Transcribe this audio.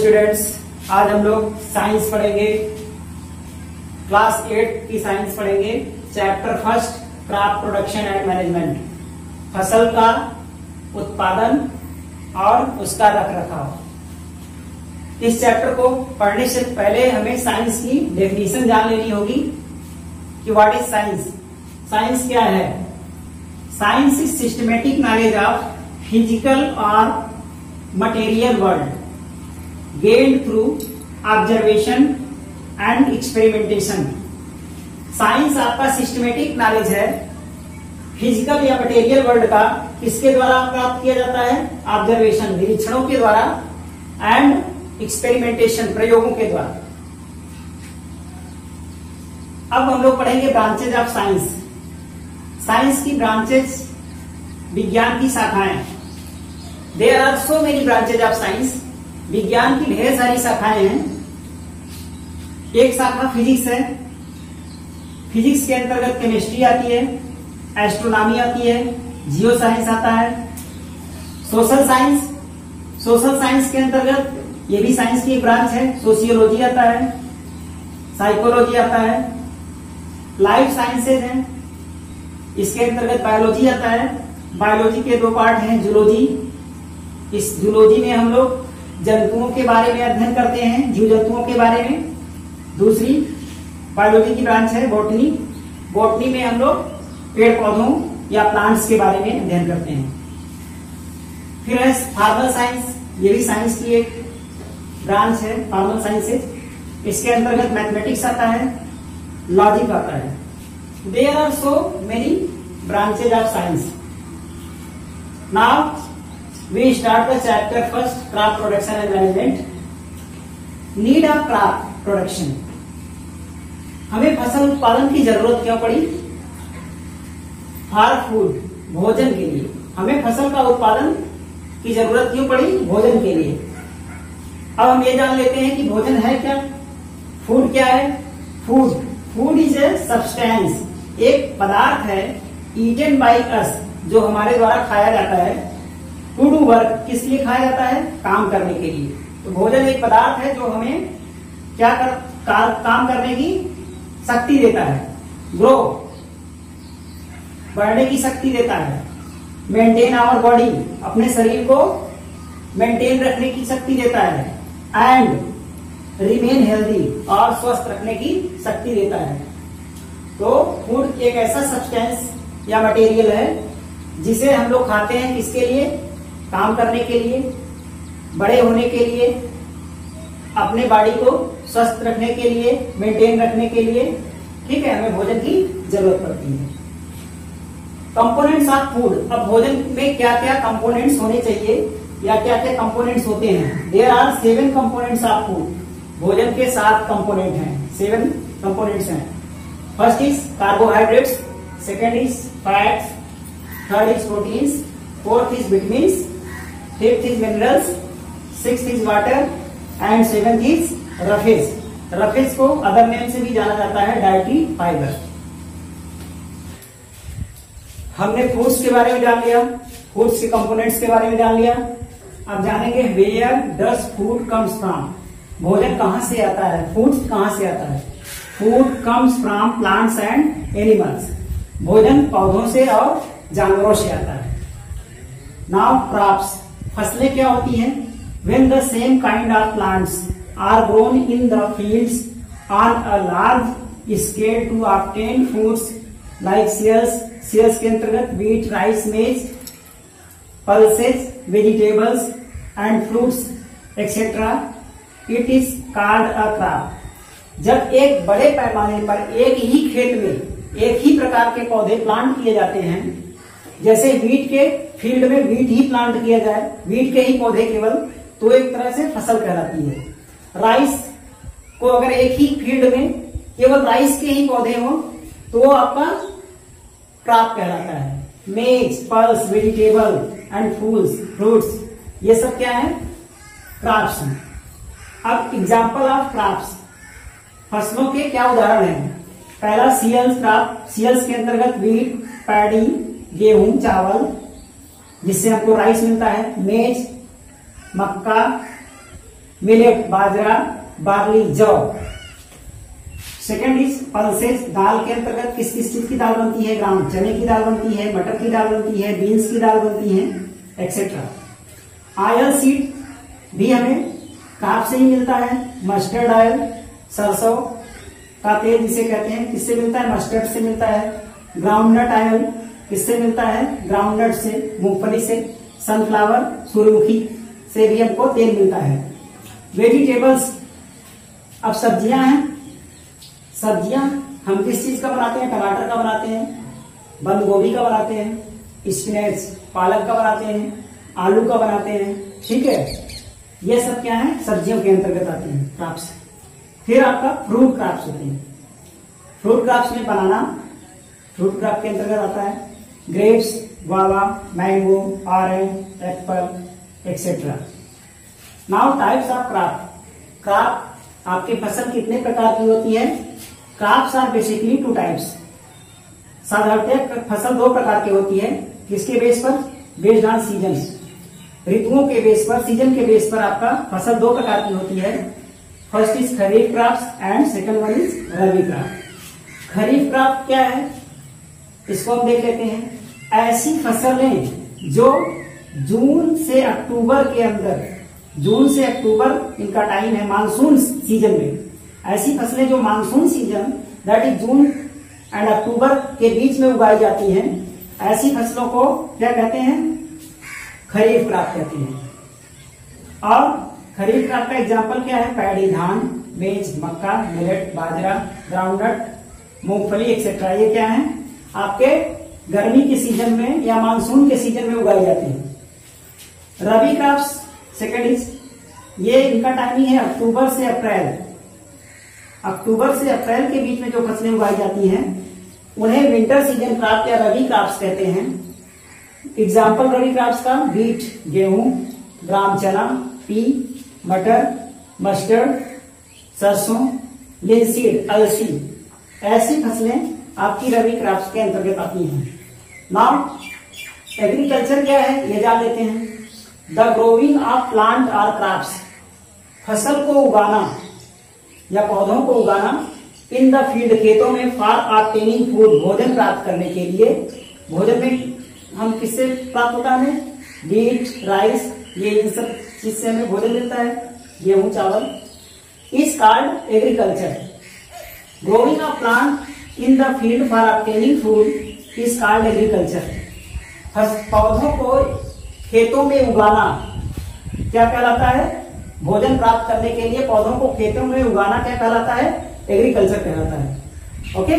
Students, आज हम लोग साइंस पढ़ेंगे। क्लास 8 की साइंस पढ़ेंगे। Chapter first, crop production and management, फसल का उत्पादन और उसका रखरखाव। इस चैप्टर को पढ़ने से पहले हमें साइंस की डेफिनेशन जान लेनी होगी कि व्हाट इज साइंस। साइंस क्या है? Science is systematic knowledge of physical और material world gained through observation and experimentation। Science आपका सिस्टमेटिक नॉलेज है फिजिकल या मटेरियल वर्ल्ड का। किसके द्वारा प्राप्त किया जाता है? ऑब्जर्वेशन, निरीक्षणों के द्वारा, एंड एक्सपेरिमेंटेशन, प्रयोगों के द्वारा। अब हम लोग पढ़ेंगे ब्रांचेज ऑफ साइंस। साइंस की ब्रांचेज, विज्ञान की शाखाएं। There are so many branches of science. विज्ञान की ढेर सारी शाखाएं हैं। एक शाखा फिजिक्स है। फिजिक्स के अंतर्गत केमिस्ट्री आती है, एस्ट्रोनॉमी आती है, जियो साइंस आता है। सोशल साइंस, सोशल साइंस के अंतर्गत ये भी साइंस की एक ब्रांच है। सोशियोलॉजी आता है, साइकोलॉजी आता है। लाइफ साइंसेज हैं, इसके अंतर्गत बायोलॉजी आता है। बायोलॉजी के दो पार्ट हैं, जूलॉजी। इस जूलॉजी में हम लोग जंतुओं के बारे में अध्ययन करते हैं, जीव जंतुओं के बारे में। दूसरी बायोलॉजी की ब्रांच है बॉटनी। बॉटनी में हम लोग पेड़ पौधों या प्लांट्स के बारे में अध्ययन करते हैं। फिर है फार्मल साइंस, ये भी साइंस की एक ब्रांच है, फार्मल साइंसेज। इसके अंतर्गत मैथमेटिक्स आता है, लॉजिक आता है। There are so many branches of science. Now we start the chapter first, crop production and management। need of crop production। हमें फसल उत्पादन की जरूरत क्यों पड़ी? फॉर फूड, भोजन के लिए। हमें फसल का उत्पादन की जरूरत क्यों पड़ी? भोजन के लिए। अब हम ये जान लेते हैं कि भोजन है क्या, फूड क्या है। फूड इज ए सब्सटेंस, एक पदार्थ है, ईटन बाई अस, जो हमारे द्वारा खाया जाता है। टू डू वर्क, किस लिए खाया जाता है? काम करने के लिए। तो भोजन एक पदार्थ है जो हमें क्या काम करने की शक्ति देता है। ग्रो, बढ़ने की शक्ति देता है। मेंटेन आवर बॉडी, अपने शरीर को मेंटेन रखने की शक्ति देता है। एंड रिमेन हेल्दी, और स्वस्थ रखने की शक्ति देता है। तो फूड एक ऐसा सब्सटेंस या मटेरियल है जिसे हम लोग खाते हैं। किसके लिए? काम करने के लिए, बड़े होने के लिए, अपने बॉडी को स्वस्थ रखने के लिए, मेंटेन रखने के लिए। ठीक है, हमें भोजन की जरूरत पड़ती है। Components of food. अब भोजन में क्या क्या कंपोनेंट्स होने चाहिए या क्या क्या कंपोनेंट्स होते हैं? There are 7 components of food. भोजन के 7 कंपोनेंट हैं, 7 कंपोनेंट्स हैं। First is carbohydrates, second is fats, third is proteins, fourth is vitamins, fifth is minerals, sixth is water and seventh is roughage. Roughage को other name से भी जाना जाता है, डाइटरी फाइबर। हमने फूड्स के बारे में जान लिया, फूड्स के कंपोनेंट्स के बारे में जान लिया। अब जानेंगे where does food comes from. भोजन कहां से आता है, फूड कहां से आता है? Food comes from plants and animals. भोजन पौधों से और जानवरों से आता है। नाउ क्रॉप्स, फसलें क्या होती हैं? When the same kind of plants are grown in the fields on a large scale to obtain foods like cereals, cereals के अंतर्गत wheat, rice, maize, pulses, vegetables and fruits etc. It is called a crop। जब एक बड़े पैमाने पर एक ही खेत में एक ही प्रकार के पौधे प्लांट किए जाते हैं, जैसे वीट के फील्ड में वीट ही प्लांट किया जाए, वीट के ही पौधे केवल, तो एक तरह से फसल कहलाती है। राइस को अगर एक ही फील्ड में केवल राइस के ही पौधे हो तो वो आपका क्रॉप कहलाता है। मेज, पल्स, वेजिटेबल एंड फ्रूट्स, ये सब क्या है? क्रॉप्स हैं। अब एग्जाम्पल ऑफ क्रॉप्स, फसलों के क्या उदाहरण हैं? पहला सीरियल्स क्रॉप। सीरियल्स के अंतर्गत वीट, पैडी, गेहूं, चावल, जिससे हमको राइस मिलता है। मेज, मक्का, मिलेट बाजरा, बार्ली, जौ। सेकंड इज पल्सेस, दाल के अंतर्गत किस किस चीज की दाल बनती है? ग्राम, चने की दाल बनती है, मटर की दाल बनती है, बीन्स की दाल बनती है, एक्सेट्रा। ऑयल सीड भी हमें कार्ब से ही मिलता है। मस्टर्ड ऑयल, सरसों का तेल जिसे कहते हैं, किससे मिलता है? मस्टर्ड से मिलता है। ग्राउंडनट ऑयल किससे मिलता है? ग्राउंडनट से, मूंगफली से। सनफ्लावर, सूर्यमुखी से भी हमको तेल मिलता है। वेजिटेबल्स, अब सब्जियां हैं। सब्जियां हम किस चीज का बनाते हैं? टमाटर का बनाते हैं, बंद गोभी का बनाते हैं, स्पिनच पालक का बनाते हैं, आलू का बनाते हैं, ठीक है। ये सब क्या है? सब्जियों के अंतर्गत आती हैं क्रॉप्स। फिर आपका फ्रूट क्रॉप्स होते हैं। फ्रूट क्रॉप्स में बनाना फ्रूट क्रॉप के अंतर्गत आता है। Grapes, guava, mango, orange, apple, etcetera. Now types of crop. Crop आपकी फसल कितने प्रकार की होती है? Crops are basically two types. साधारणतः फसल दो प्रकार की होती है। किसके बेस पर? बेस्ड ऑन सीजन, ऋतुओं के बेस पर, सीजन के बेस पर आपका फसल दो प्रकार की होती है। First is kharif crops and second one is rabi crop. Kharif crop क्या है? इसको हम देख लेते हैं। ऐसी फसलें जो जून से अक्टूबर के अंदर, जून से अक्टूबर इनका टाइम है मानसून सीजन में। ऐसी फसलें जो monsoon season that is June and October के बीच में उगाई जाती हैं, ऐसी फसलों को क्या कहते हैं? खरीफ क्रॉप कहते हैं। और खरीफ क्रॉप का एग्जाम्पल क्या है? पैडी, धान, मेज, मक्का, मिलेट, बाजरा, ग्राउंडनट, मूंगफली, एक्सेट्रा। ये क्या है? आपके गर्मी के सीजन में या मानसून के सीजन में उगाई जाती है। रबी क्रॉप्स सेकंड इज, ये इनका टाइमिंग है अक्टूबर से अप्रैल। अक्टूबर से अप्रैल के बीच में जो फसलें उगाई जाती हैं उन्हें विंटर सीजन क्रॉप या रबी क्रॉप्स कहते हैं। एग्जाम्पल रबी क्रॉप्स का व्हीट, गेहूं, ग्राम चना, पी, मटर, मस्टर्ड, सरसों, लिनसीड, अलसी। ऐसी फसलें आपकी रबी क्रॉप्स के अंतर्गत आती हैं। नाउ एग्रीकल्चर क्या है ये जान लेते हैं। द ग्रोइंग ऑफ प्लांट और क्रॉप्स, फसल को उगाना या पौधों को उगाना इन द फील्ड, खेतों में, फॉर ऑब्टेनिंग फूड, भोजन प्राप्त करने के लिए। भोजन में हम किससे प्राप्त होता है? व्हीट, राइस, ये इन सब चीज से हमें भोजन मिलता है, गेहूं, चावल। Is called agriculture. Growing of plant in the field for obtaining food is called agriculture. पौधों को खेतों में उगाना क्या कहलाता है? भोजन प्राप्त करने के लिए पौधों को खेतों में उगाना क्या कहलाता है? एग्रीकल्चर कहलाता है। ओके।